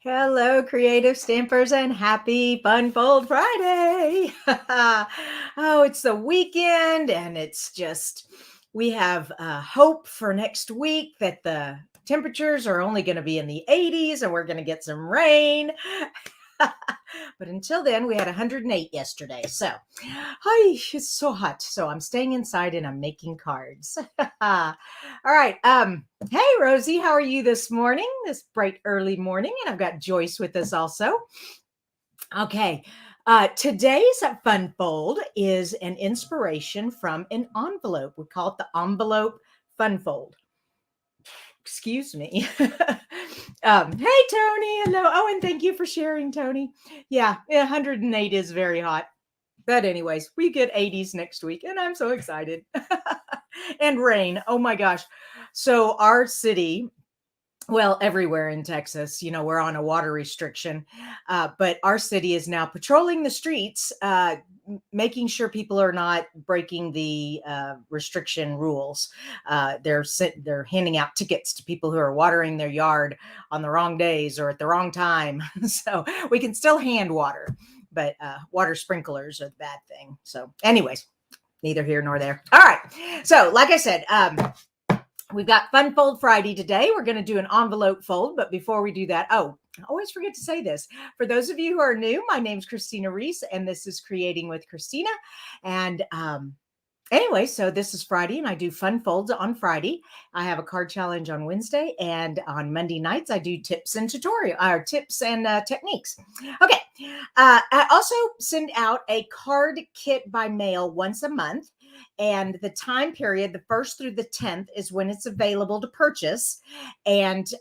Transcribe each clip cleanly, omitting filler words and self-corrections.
Hello, creative stampers, and happy Fun Fold Friday. Oh, it's the weekend, and we have hope for next week that the temperatures are only going to be in the 80s and we're going to get some rain. But until then, we had 108 yesterday. So, hi, it's so hot. So I'm staying inside and I'm making cards. All right. Hey Rosie, how are you this morning? This bright early morning. And I've got Joyce with us also. Okay. Today's fun fold is an inspiration from an envelope. We call it the envelope fun fold. Excuse me. Hey, Tony. Hello. Oh, and thank you for sharing, Tony. Yeah, 108 is very hot. But anyways, we get 80s next week, and I'm so excited. And rain. Oh my gosh. So our city, well, everywhere in Texas, we're on a water restriction, but our city is now patrolling the streets, making sure people are not breaking the restriction rules. They're handing out tickets to people who are watering their yard on the wrong days or at the wrong time. So we can still hand water, but water sprinklers are the bad thing. So anyways, neither here nor there. All right. So like I said, we've got Fun Fold Friday today. We're going to do an envelope fold. But before we do that, I always forget to say this. For those of you who are new, my name's Kristina Reese, and this is Creating with Kristina. And anyway, so this is Friday, and I do fun folds on Friday. I have a card challenge on Wednesday, and on Monday nights, I do tips and techniques. Okay. I also send out a card kit by mail once a month. And the time period, the 1st through the 10th, is when it's available to purchase. And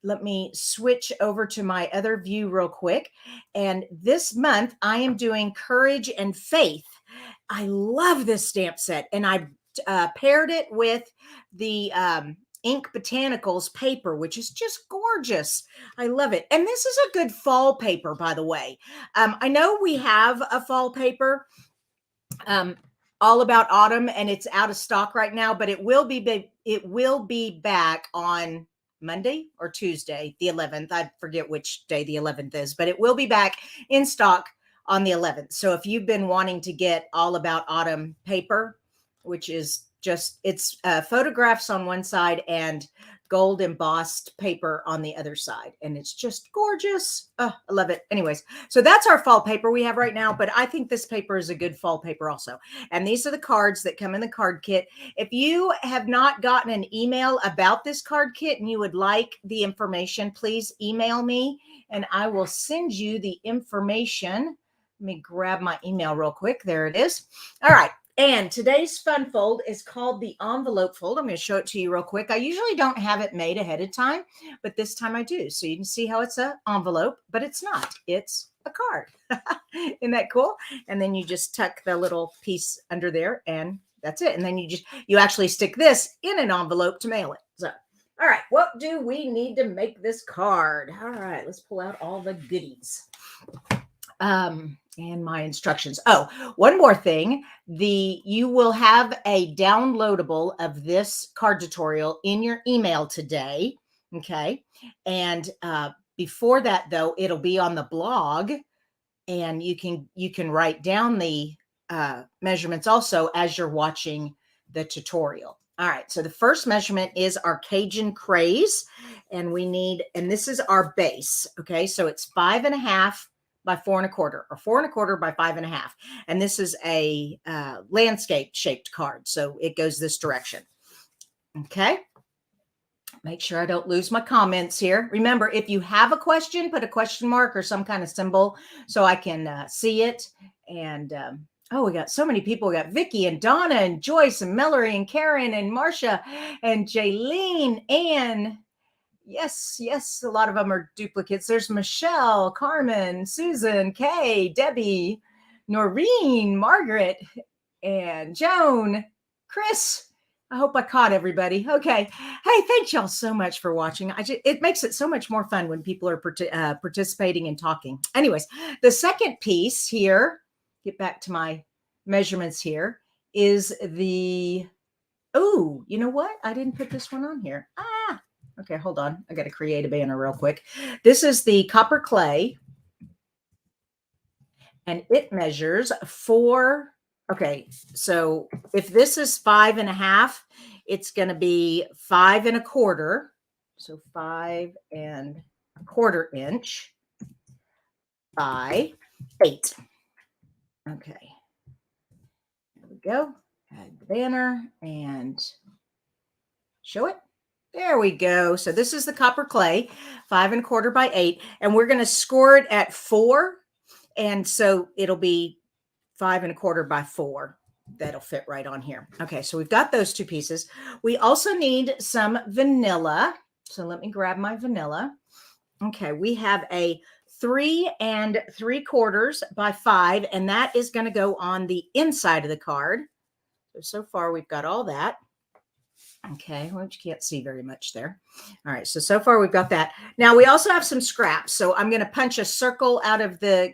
let me switch over to my other view real quick. And this month, I am doing Courage and Faith. I love this stamp set. And I paired it with the Ink Botanicals paper, which is just gorgeous. I love it. And this is a good fall paper, by the way. I know we have a fall paper. All About Autumn, and it's out of stock right now, but it will be back on Monday or Tuesday, the 11th. I forget which day the 11th is, but it will be back in stock on the 11th. So if you've been wanting to get All About Autumn paper, which is it's photographs on one side and gold embossed paper on the other side. And it's just gorgeous. Oh, I love it. Anyways, so that's our fall paper we have right now, but I think this paper is a good fall paper also. And these are the cards that come in the card kit. If you have not gotten an email about this card kit and you would like the information, please email me and I will send you the information. Let me grab my email real quick. There it is. All right. And today's fun fold is called the envelope fold. I'm going to show it to you real quick. I usually don't have it made ahead of time, but this time I do. So you can see how it's an envelope, but it's not. It's a card. Isn't that cool? And then you just tuck the little piece under there and that's it. And then you actually stick this in an envelope to mail it. So, all right, what do we need to make this card? All right, let's pull out all the goodies. And my instructions. Oh, one more thing. You will have a downloadable of this card tutorial in your email today. Okay. And before that, though, it'll be on the blog and you can write down the measurements also as you're watching the tutorial. All right. So the first measurement is our Cajun Craze. And this is our base. Okay. So it's 5.5 by 4.25 or 4.25 by 5.5. And this is a landscape shaped card. So it goes this direction. Okay. Make sure I don't lose my comments here. Remember, if you have a question, put a question mark or some kind of symbol so I can see it. And we got so many people. We got Vicky and Donna and Joyce and Mallory and Karen and Marcia and Jaylene and Yes, a lot of them are duplicates. There's Michelle, Carmen, Susan, Kay, Debbie, Noreen, Margaret, and Joan, Chris. I hope I caught everybody. Okay. Hey, thanks y'all so much for watching. It makes it so much more fun when people are participating and talking. Anyways, the second piece here, get back to my measurements here, is you know what? I didn't put this one on here. Okay, hold on. I got to create a banner real quick. This is the copper clay, and it measures 4. Okay, so if this is 5.5, it's going to be 5 1/4. So 5 1/4 inch by 8. Okay, there we go. Add the banner and show it. There we go. So this is the copper clay, 5 1/4 by 8, and we're going to score it at 4. And so it'll be 5 1/4 by 4. That'll fit right on here. Okay, so we've got those 2 pieces. We also need some vanilla. So let me grab my vanilla. Okay, we have a 3 3/4 by 5, and that is going to go on the inside of the card. So far we've got all that. Okay, well, you can't see very much there. All right, so far we've got that. Now we also have some scraps. So I'm going to punch a circle out of the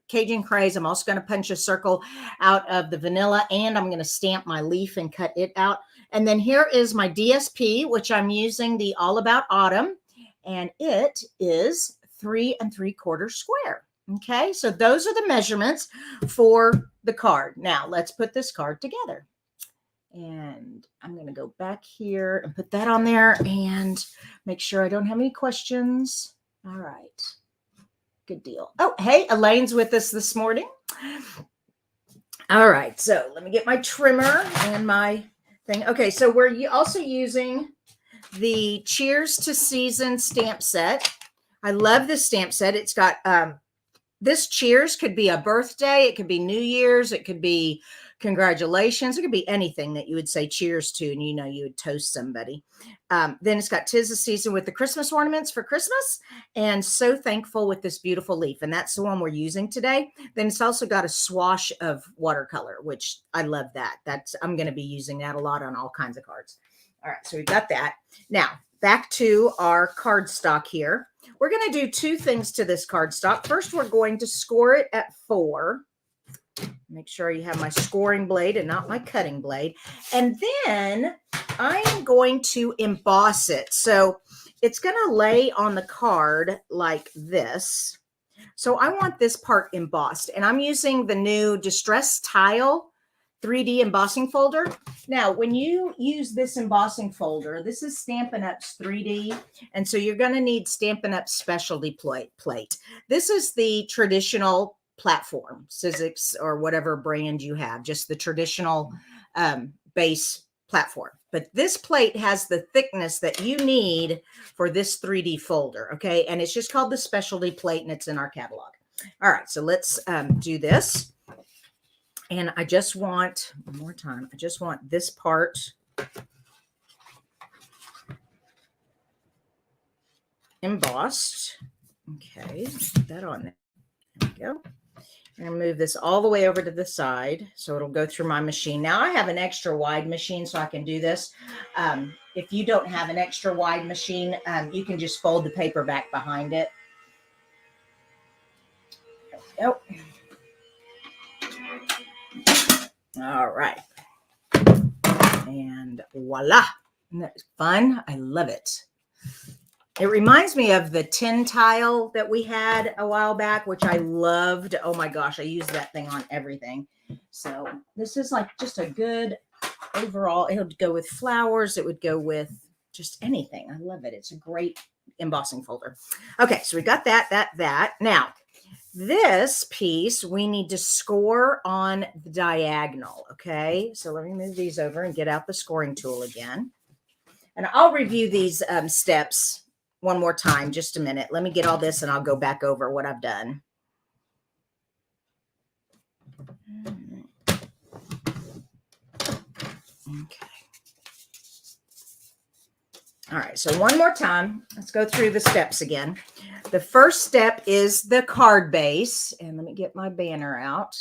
Cajun craze. I'm also going to punch a circle out of the vanilla, and I'm going to stamp my leaf and cut it out. And then here is my DSP, which I'm using the All About Autumn, and it is 3 3/4 square. Okay, so those are the measurements for the card. Now let's put this card together. And I'm going to go back here and put that on there and make sure I don't have any questions. All right. Good deal. Oh, hey, Elaine's with us this morning. All right. So let me get my trimmer and my thing. Okay. So we're also using the Cheers to Season stamp set. I love this stamp set. It's got this cheers could be a birthday. It could be New Year's. It could be congratulations. It could be anything that you would say cheers to, and you would toast somebody. Then it's got 'Tis the Season with the Christmas ornaments for Christmas, and So Thankful with this beautiful leaf, and that's the one we're using today. Then it's also got a swash of watercolor, which I love that. I'm going to be using that a lot on all kinds of cards. All right, so we've got that. Now back to our cardstock here. We're going to do 2 things to this cardstock. First, we're going to score it at 4. Make sure you have my scoring blade and not my cutting blade. And then I am going to emboss it. So it's going to lay on the card like this. So I want this part embossed, and I'm using the new Distress Tile 3D embossing folder. Now, when you use this embossing folder, this is Stampin' Up's 3D, and so you're going to need Stampin' Up specialty plate. This is the traditional platform, Sizzix or whatever brand you have, just the traditional base platform. But this plate has the thickness that you need for this 3D folder, okay? And it's just called the specialty plate, and it's in our catalog. All right, so let's do this. And I just want, one more time, I just want this part embossed. Okay, put that on there. There we go. I'm going to move this all the way over to the side so it'll go through my machine. Now I have an extra wide machine so I can do this. If you don't have an extra wide machine, you can just fold the paper back behind it. There we go. All right. And voila. Isn't that fun? I love it. It reminds me of the tin tile that we had a while back, which I loved. Oh my gosh, I used that thing on everything. So this is like just a good overall. It would go with flowers. It would go with just anything. I love it. It's a great embossing folder. Okay, so we got that. Now, this piece, we need to score on the diagonal, okay? So let me move these over and get out the scoring tool again. And I'll review these steps one more time, just a minute. Let me get all this and I'll go back over what I've done. Okay. All right, so one more time, let's go through the steps again. The first step is the card base, and let me get my banner out.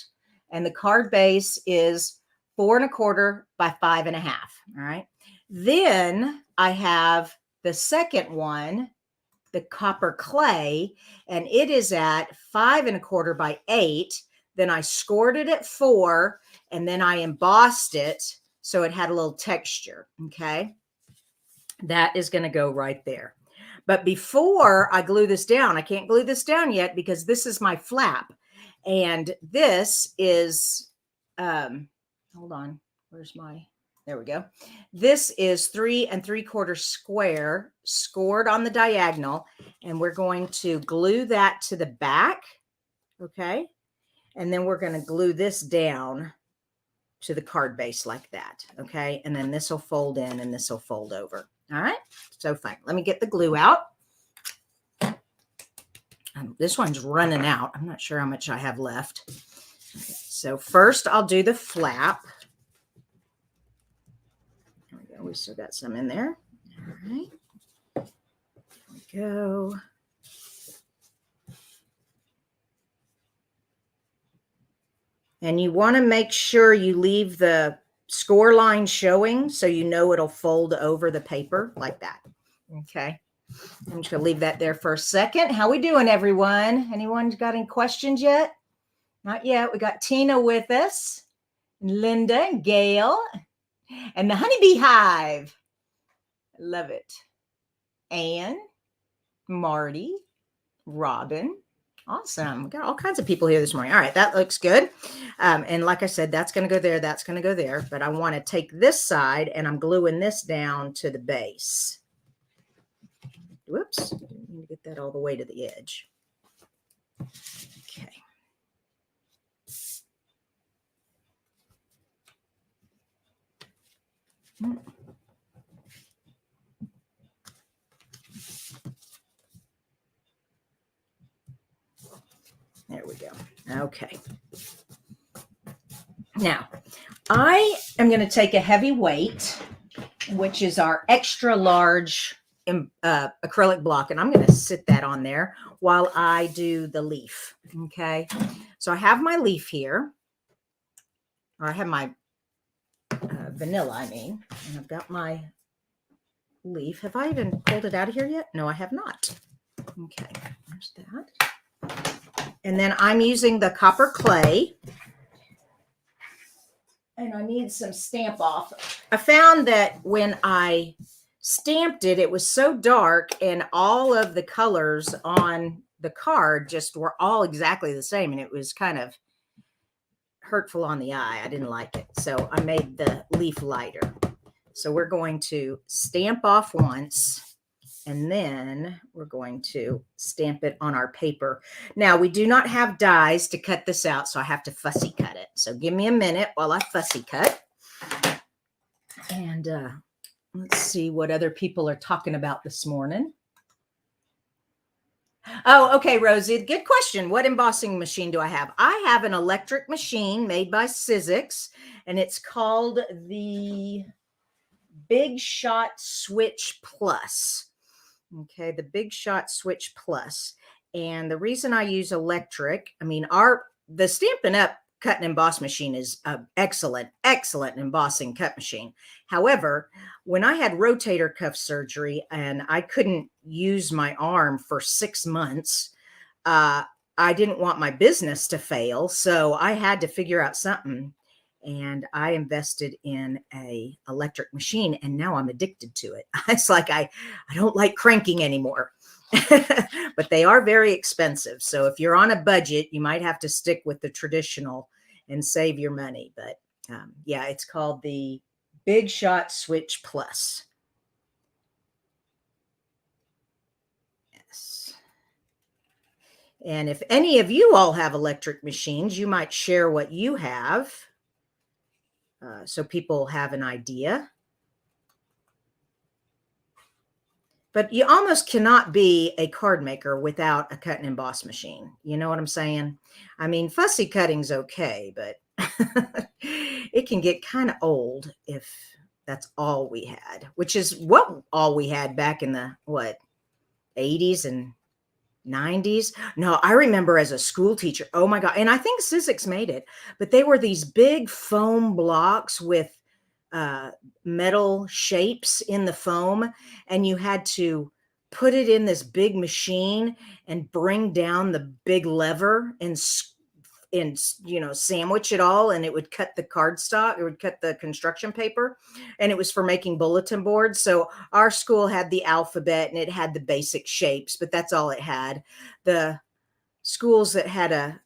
And the card base is 4 1/4 by 5.5. All right. Then I have the second one, the copper clay, and it is at 5 1/4 by 8. Then I scored it at 4, and then I embossed it so it had a little texture. Okay. That is going to go right there. But before I glue this down, I can't glue this down yet because this is my flap. And this is, hold on, where's my, there we go. This is 3 3/4 square scored on the diagonal. And we're going to glue that to the back. Okay. And then we're going to glue this down to the card base like that. Okay. And then this will fold in and this will fold over. All right. So fine. Let me get the glue out. This one's running out. I'm not sure how much I have left. Okay, so first I'll do the flap. There we go. We still got some in there. All right. There we go. And you want to make sure you leave the score line showing so you know it'll fold over the paper like that. Okay. I'm just going to leave that there for a second. How we doing, everyone? Anyone got any questions yet? Not yet. We got Tina with us, and Linda and Gail, and the Honeybee Hive. I love it. Anne, Marty, Robin. Awesome. We got all kinds of people here this morning. All right, that looks good. And like I said, that's going to go there. That's going to go there. But I want to take this side and I'm gluing this down to the base. Whoops. Didn't mean to get that all the way to the edge. Okay. There we go. Okay. Now, I am going to take a heavy weight, which is our extra large acrylic block, and I'm going to sit that on there while I do the leaf. Okay. So I have my leaf here, or I have my vanilla, I mean, and I've got my leaf. Have I even pulled it out of here yet? No, I have not. Okay. There's that. And then I'm using the copper clay. And I need some stamp off. I found that when I stamped it, it was so dark and all of the colors on the card just were all exactly the same. And it was kind of hurtful on the eye. I didn't like it. So I made the leaf lighter. So we're going to stamp off once. And then we're going to stamp it on our paper. Now, we do not have dies to cut this out, so I have to fussy cut it. So give me a minute while I fussy cut. And let's see what other people are talking about this morning. Oh, okay, Rosie, good question. What embossing machine do I have? I have an electric machine made by Sizzix, and it's called the Big Shot Switch Plus. Okay, the Big Shot Switch Plus. And the reason I use electric, I mean, the Stampin' Up cut and emboss machine is an excellent embossing cut machine. However, when I had rotator cuff surgery and I couldn't use my arm for 6 months, I didn't want my business to fail. So I had to figure out something. And I invested in a electric machine, and now I'm addicted to it. It's like I don't like cranking anymore, but they are very expensive. So if you're on a budget, you might have to stick with the traditional and save your money. But yeah, it's called the Big Shot Switch Plus. Yes. And if any of you all have electric machines, you might share what you have. So people have an idea. But you almost cannot be a card maker without a cut and emboss machine. You know what I'm saying? I mean, fussy cutting's okay, but it can get kind of old if that's all we had, which is what all we had back in the, 80s and 90s. No, I remember as a school teacher, oh my God. And I think Sizzix made it, but they were these big foam blocks with metal shapes in the foam. And you had to put it in this big machine and bring down the big lever and and, sandwich it all, and it would cut the cardstock, it would cut the construction paper, and it was for making bulletin boards. So our school had the alphabet and it had the basic shapes, but that's all it had. The schools that had a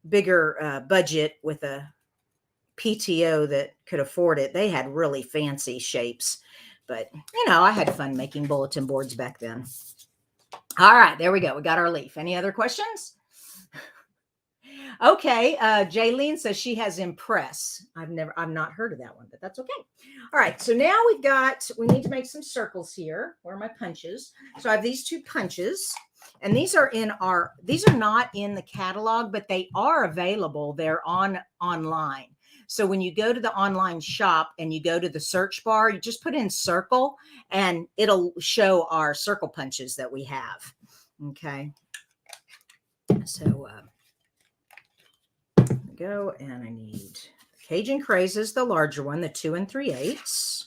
bigger budget with a PTO that could afford it, they had really fancy shapes. But, I had fun making bulletin boards back then. All right, there we go. We got our leaf. Any other questions? Okay, Jaylene says she has Impress. I've not heard of that one, but that's okay. All right, so now we need to make some circles here. Where are my punches? So I have these 2 punches, and these are not in the catalog, but they are available. They're online. So when you go to the online shop and you go to the search bar, you just put in circle and it'll show our circle punches that we have. Okay. So go, and I need Cajun Crazes, the larger one, the 2 3/8.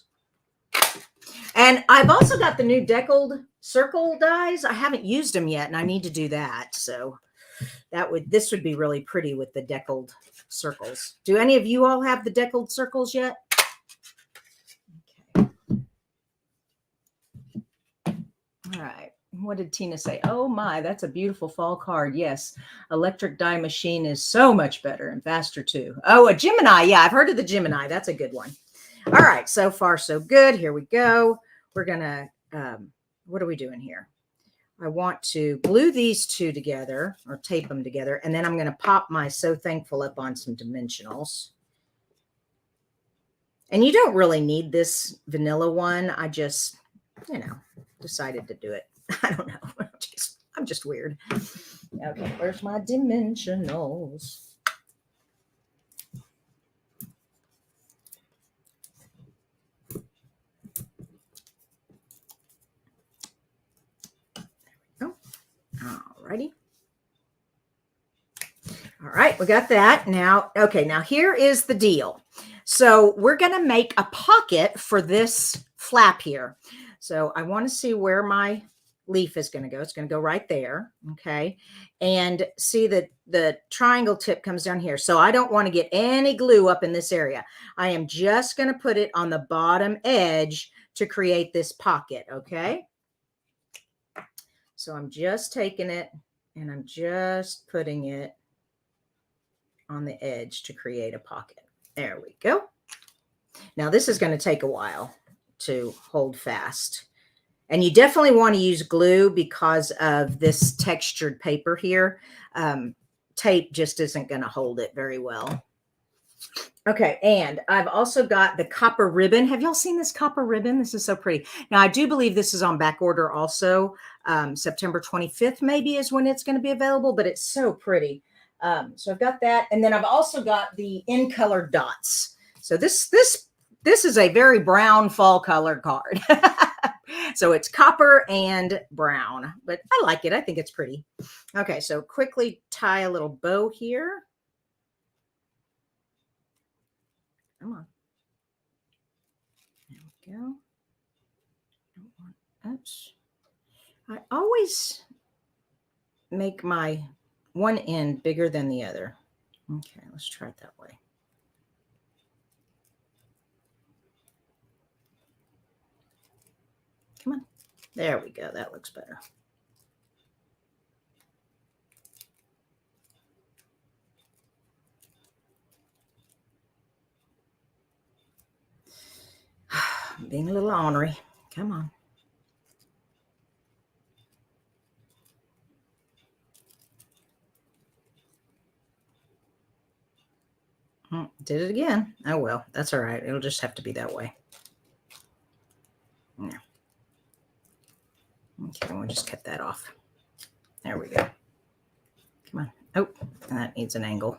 And I've also got the new deckled circle dies. I haven't used them yet, and I need to do that. So this would be really pretty with the deckled circles. Do any of you all have the deckled circles yet? Okay. All right. What did Tina say? Oh my, that's a beautiful fall card. Yes. Electric die machine is so much better and faster too. Oh, a Gemini. Yeah, I've heard of the Gemini. That's a good one. All right. So far, so good. Here we go. We're going to, what are we doing here? I want to glue these 2 together or tape them together. And then I'm going to pop my So Thankful up on some dimensionals. And you don't really need this vanilla one. I just, decided to do it. I don't know. I'm just weird. Okay, where's my dimensionals? There we go. All righty. All right, we got that. Now, okay, now here is the deal. So we're going to make a pocket for this flap here. So I want to see where my leaf is going to go. It's going to go right there. Okay. And see that the triangle tip comes down here. So I don't want to get any glue up in this area. I am just going to put it on the bottom edge to create this pocket. Okay. So I'm just taking it and I'm just putting it on the edge to create a pocket. There we go. Now this is going to take a while to hold fast. And you definitely want to use glue because of this textured paper here. Tape just isn't going to hold it very well. Okay, and I've also got the copper ribbon. Have y'all seen this copper ribbon? This is so pretty. Now, I do believe this is on back order also. September 25th maybe is when it's going to be available, but it's so pretty. So I've got that. And then I've also got the in color dots. So this is a very brown fall colored card. So it's copper and brown, but I like it. I think it's pretty. Okay, so quickly tie a little bow here. Come on. There we go. Oops. I always make my one end bigger than the other. Okay, let's try it that way. Come on. There we go. That looks better. Being a little ornery. Come on. Did it again. Oh, well, that's all right. It'll just have to be that way. Yeah. Okay, we'll just cut that off. There we go. Come on. Oh, that needs an angle.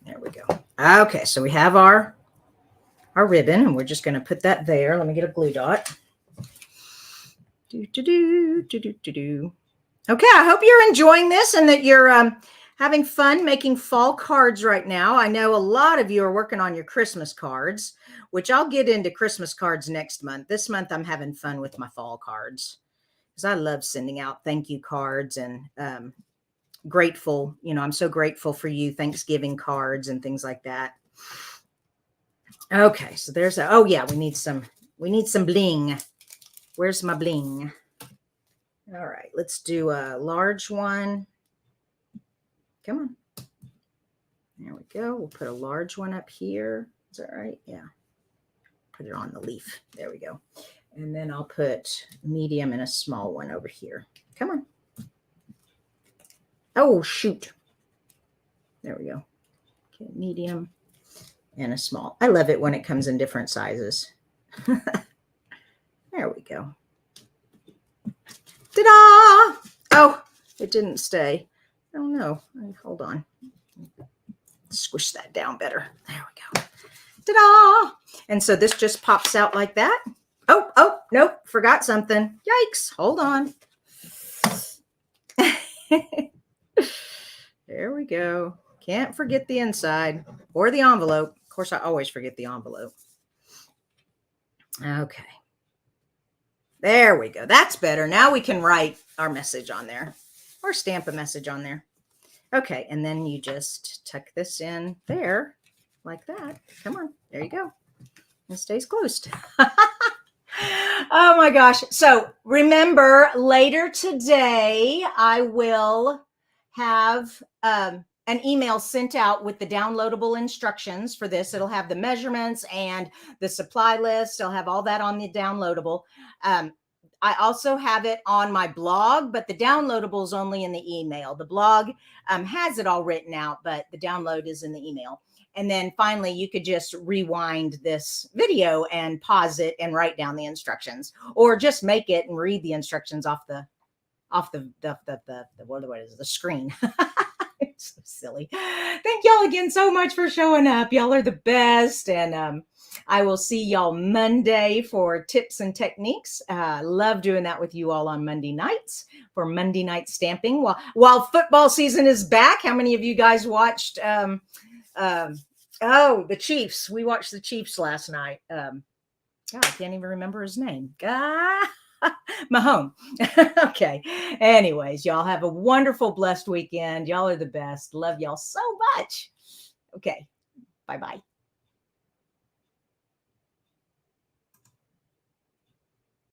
There we go. Okay, so we have our ribbon, and we're just going to put that there. Let me get a glue dot. Okay, I hope you're enjoying this and that you're having fun making fall cards right now. I know a lot of you are working on your Christmas cards, which I'll get into Christmas cards next month. This month, I'm having fun with my fall cards because I love sending out thank you cards and grateful. You know, I'm so grateful for you. Thanksgiving cards and things like that. Okay, so there's a, oh yeah, we need some bling. Where's my bling? All right, let's do a large one. Come on. There we go. We'll put a large one up here. Is that right? Yeah. Put it on the leaf. There we go. And then I'll put medium and a small one over here. Come on. Oh, shoot. There we go. Okay, medium and a small. I love it when it comes in different sizes. There we go. Ta-da! Oh, it didn't stay. Oh no. Hold on. Squish that down better. There we go. Ta-da! And so this just pops out like that. Oh, nope. Forgot something. Yikes. Hold on. There we go. Can't forget the inside or the envelope. Of course, I always forget the envelope. Okay. There we go. That's better. Now we can write our message on there or stamp a message on there. Okay. And then you just tuck this in there like that. Come on. There you go. It stays closed. Oh my gosh. So remember, later today, I will have an email sent out with the downloadable instructions for this. It'll have the measurements and the supply list. I'll have all that on the downloadable. I also have it on my blog, but the downloadable is only in the email. The blog has it all written out, but the download is in the email. And then finally, you could just rewind this video and pause it and write down the instructions, or just make it and read the instructions off the what is it, the screen. It's so silly. Thank y'all again so much for showing up. Y'all are the best. And I will see y'all Monday for tips and techniques. Love doing that with you all on Monday nights for Monday night stamping. While football season is back, how many of you guys watched the Chiefs? We watched the Chiefs last night. God, I can't even remember his name. Mahomes. Okay. Anyways, y'all have a wonderful, blessed weekend. Y'all are the best. Love y'all so much. Okay. Bye-bye.